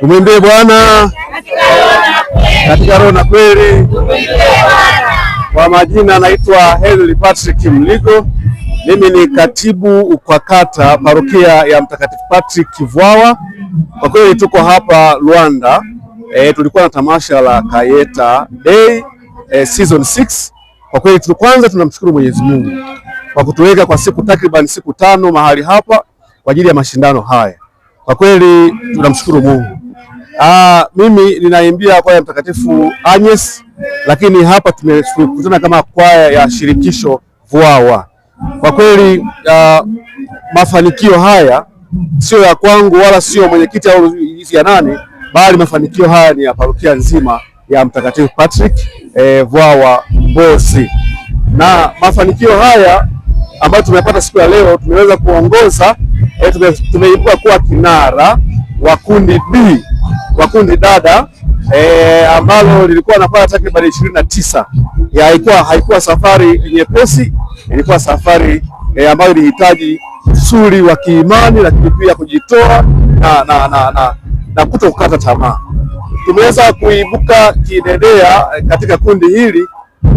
Tumwimbie Bwana katika roho na kweli. Kwa majina naitwa Henry Patrick Mligo. Mimi ni katibu kwa kata parokia ya Mtakatifu Patrick Vwawa. Kwa kweli tuko hapa Luanda. Tulikuwa na tamasha la Kayeta Day season 6. Kwa kweli kwanza tunamshukuru Mwenyezi Mungu kwa kutuweka kwa takriban siku 5 mahali hapa kwa ajili ya mashindano haya. Kwa kweli tunamshukuru Mungu. Mimi ninaimbia kwaya Mtakatifu Agnes, lakini hapa tumekutana kama kwaya ya shirikisho Vwawa. Kwa kweli mafanikio haya sio ya kwangu wala sio mwenyekiti au ya nani, bali mafanikio haya ni ya parokia nzima ya Mtakatifu Patrick Vwawa Mbozi. Na mafanikio haya ambayo tumepata siku ya leo, tumeweza kuongoza, tumeibuka kuwa kinara wa kundi B, wa kundi dada ambalo lilikuwa nafanya takriban 29. Haikuwa safari nyepesi, ilikuwa safari ambayo ilihitaji usuli wa kiimani, lakini pia kujitoa na kutokata tamaa. Tumeweza kuibuka kidedea katika kundi hili.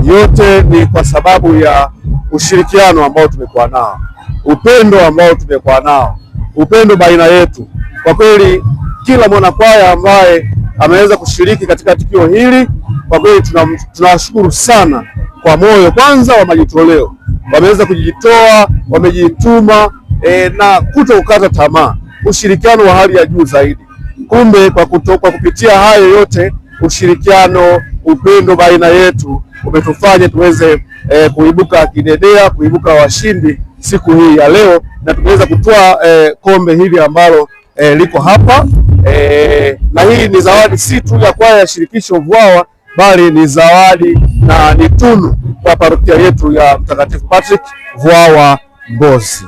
Yote ni kwa sababu ya ushirikiano ambao tumekuwa nao, upendo ambao tumekuwa nao, upendo baina yetu. Kwa kweli kila mwanakwaya ambaye ameweza kushiriki katika tukio hili, kwa kweli tunawashukuru sana kwa moyo kwanza wa majitoleo. Wameweza kujitoa, wamejituma na kutokata tamaa, ushirikiano wa hali ya juu zaidi. Kumbe kwa kupitia hayo yote, ushirikiano, upendo baina yetu umetufanya tuweze kuibuka kidedea, kuibuka washindi siku hii ya leo, na tumeweza kutoa kombe hili ambalo liko hapa na hii ni zawadi si tu ya kwaya ya shirikisho Vwawa, bali ni zawadi na ni tunu kwa parokia yetu ya Mtakatifu Patrick Vwawa Mbozi.